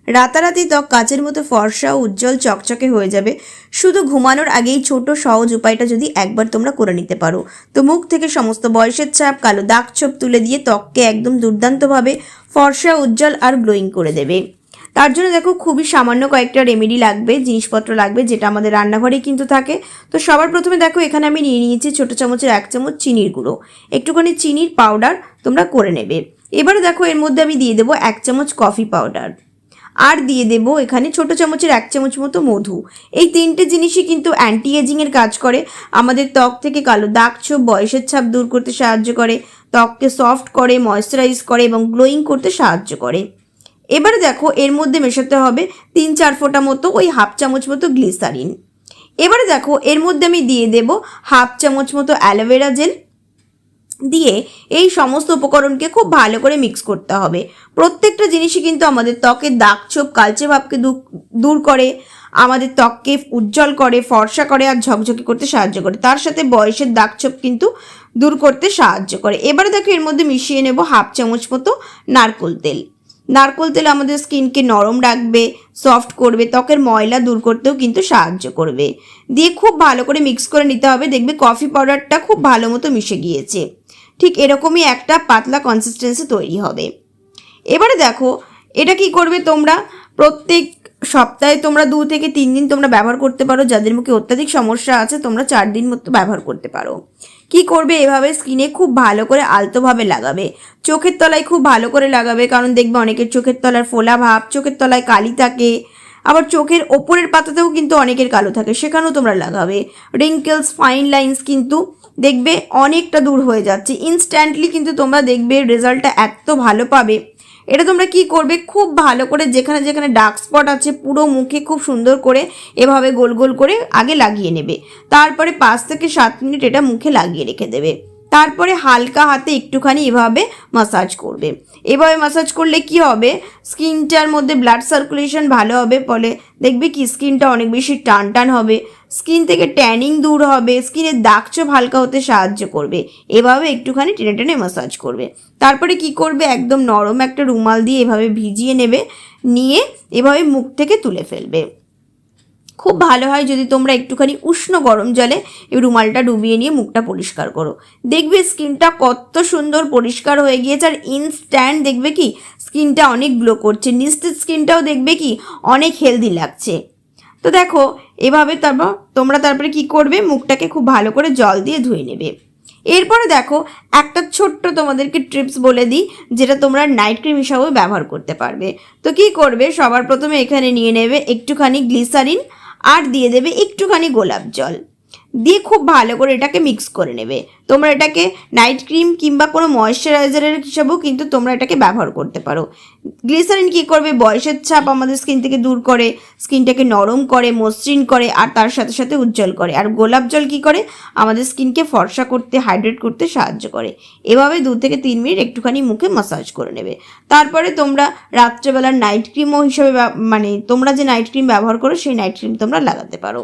রাতারাতি ত্বক কাচের মতো ফর্সা ও উজ্জ্বল চকচকে হয়ে যাবে শুধু ঘুমানোর আগেই ছোট সহজ উপায়টা যদি একবার তোমরা করে নিতে পারো। তো মুখ থেকে সমস্ত বয়সের ছাপ, কালো দাগ ছোপ তুলে দিয়ে ত্বককে একদম দুর্দান্তভাবে ফর্সা, উজ্জ্বল আর গ্লোয়িং করে দেবে। তার জন্য দেখো খুবই সামান্য কয়েকটা রেমেডি লাগবে, জিনিসপত্র লাগবে, যেটা আমাদের রান্নাঘরেই কিন্তু থাকে। তো সবার প্রথমে দেখো এখানে আমি নিয়ে নিয়েছি ছোটো চামচের 1 চামচ চিনির গুঁড়ো, একটুখানি চিনির পাউডার তোমরা করে নেবে। এবারে দেখো এর মধ্যে আমি দিয়ে দেবো 1 চামচ কফি পাউডার, আর দিয়ে দেবো এখানে ছোটো চামচের 1 চামচ মতো মধু। এই 3টে জিনিসই কিন্তু অ্যান্টি এজিংয়ের কাজ করে, আমাদের ত্বক থেকে কালো দাগ ছোপ, বয়সের ছাপ দূর করতে সাহায্য করে, ত্বককে সফট করে, ময়েশ্চারাইজ করে এবং গ্লোয়িং করতে সাহায্য করে। এবারে দেখো এর মধ্যে মেশাতে হবে 3-4 ফোঁটা মতো ওই 1/2 চামচ মতো গ্লিসারিন। এবারে দেখো এর মধ্যে আমি দিয়ে দেব 1/2 চামচ মতো অ্যালোভেরা জেল, দিয়ে এই সমস্ত উপকরণকে খুব ভালো করে মিক্স করতে হবে। প্রত্যেকটা জিনিসই কিন্তু আমাদের ত্বকের দাগ ছোপ, কালচে ভাবকে দূর করে, আমাদের ত্বককে উজ্জ্বল করে, ফর্সা করে আর ঝকঝকে করতে সাহায্য করে, তার সাথে বয়সের দাগ ছোপ কিন্তু দূর করতে সাহায্য করে। এবারে দেখো এর মধ্যে মিশিয়ে নেব 1/2 চামচ মতো নারকেল তেল। নারকেল তেল আমাদের স্কিনকে নরম রাখবে, সফট করবে, ত্বকের ময়লা দূর করতেও কিন্তু সাহায্য করবে। দিয়ে খুব ভালো করে মিক্স করে নিতে হবে। দেখবে কফি পাউডারটা খুব ভালো মতো মিশে গিয়েছে, ঠিক এরকমই একটা পাতলা কনসিস্টেন্সি তৈরি হবে। এবারে দেখো এটা কি করবে, তোমরা প্রত্যেক সপ্তাহে তোমরা 2 থেকে 3 দিন তোমরা ব্যবহার করতে পারো। যাদের মুখে অত্যাধিক সমস্যা আছে তোমরা 4 দিন মতো ব্যবহার করতে পারো। কি করবে, এভাবে স্কিনে খুব ভালো করে আলতোভাবে লাগাবে, চোখের তলায় খুব ভালো করে লাগাবে, কারণ দেখবে অনেকের চোখের তলার ফোলা ভাব, চোখের তলায় কালি থাকে, আবার চোখের ওপরের পাতাতেও কিন্তু অনেকের কালো থাকে, সেখানেও তোমরা লাগাবে। রিঙ্কেলস, ফাইন লাইন্স কিন্তু দেখবে অনেকটা দূর হয়ে যাচ্ছে ইনস্ট্যান্টলি, কিন্তু তোমরা দেখবে রেজাল্টটা এত ভালো পাবে। এটা তোমরা কি করবে, খুব ভালো করে যেখানে যেখানে ডার্ক স্পট আছে পুরো মুখে খুব সুন্দর করে এভাবে গোল গোল করে আগে লাগিয়ে নেবে। তারপরে 5 থেকে 7 মিনিট এটা মুখে লাগিয়ে রেখে দেবে। তারপরে হালকা হাতে একটুখানি এভাবে মাসাজ করবে। এভাবে মাসাজ করলে কি হবে, স্কিনটার মধ্যে ব্লাড সার্কুলেশন ভালো হবে, ফলে দেখবে কি স্কিনটা অনেক বেশি টান টান হবে, স্কিন থেকে ট্যানিং দূর হবে, স্কিনের দাগ ছোপ হালকা হতে সাহায্য করবে। এভাবে একটুখানি টেনে টেনে মাসাজ করবে। তারপরে কি করবে, একদম নরম একটা রুমাল দিয়ে এভাবে ভিজিয়ে নেবে, নিয়ে এভাবে মুখ থেকে তুলে ফেলবে। খুব ভালো হয় যদি তোমরা একটুখানি উষ্ণ গরম জলে এই রুমালটা ডুবিয়ে নিয়ে মুখটা পরিষ্কার করো, দেখবে স্কিনটা কত সুন্দর পরিষ্কার হয়ে গিয়েছে, আর ইনস্ট্যান্ট দেখবে কি স্কিনটা অনেক গ্লো করছে, নিস্তেজ স্কিনটাও দেখবে কি অনেক হেলদি লাগছে। তো দেখো এভাবে তারপরে কি করবে, মুখটাকে খুব ভালো করে জল দিয়ে ধুয়ে নেবে। এরপরে দেখো একটা ছোট্ট তোমাদেরকে ট্রিপস বলে দিই, যেটা তোমরা নাইট ক্রিম হিসাবেও ব্যবহার করতে পারবে। তো কি করবে, সবার প্রথমে এখানে নিয়ে নেবে একটুখানি গ্লিসারিন, আর দিয়ে দেবে একটুখানি গোলাপ জল, দিয়ে খুব ভালো করে এটাকে মিক্স করে নেবে। তোমরা এটাকে নাইট ক্রিম কিংবা কোনো ময়েশ্চারাইজারের হিসাবেও কিন্তু তোমরা এটাকে ব্যবহার করতে পারো। গ্লিসারিন কি করবে, বয়সের ছাপ আমাদের স্কিন থেকে দূর করে, স্কিনটাকে নরম করে, মসৃণ করে, আর তার সাথে সাথে উজ্জ্বল করে। আর গোলাপ জল কি করে, আমাদের স্কিনকে ফর্সা করতে, হাইড্রেট করতে সাহায্য করে। এভাবে 2 থেকে 3 মিনিট একটুখানি মুখে মাসাজ করে নেবে। তারপরে তোমরা রাত্রেবেলার নাইট ক্রিমও হিসাবে তোমরা যে নাইট ক্রিম ব্যবহার করো সেই নাইট ক্রিম তোমরা লাগাতে পারো।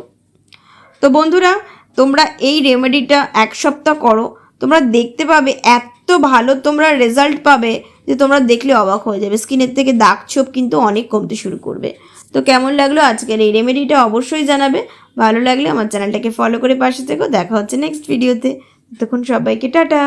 তো বন্ধুরা তোমরা এই রেমেডিটা 1 সপ্তাহ করো, তোমরা দেখতে পাবে এত ভালো তোমরা রেজাল্ট পাবে যে তোমরা দেখলে অবাক হয়ে যাবে। স্কিনের থেকে দাগ ছোপ কিন্তু অনেক কমতে শুরু করবে। তো কেমন লাগলো আজকের এই রেমেডিটা অবশ্যই জানাবে। ভালো লাগলে আমার চ্যানেলটাকে ফলো করে পাশে থেকো। দেখা হচ্ছে নেক্সট ভিডিওতে। তখন সবাইকে টাটা।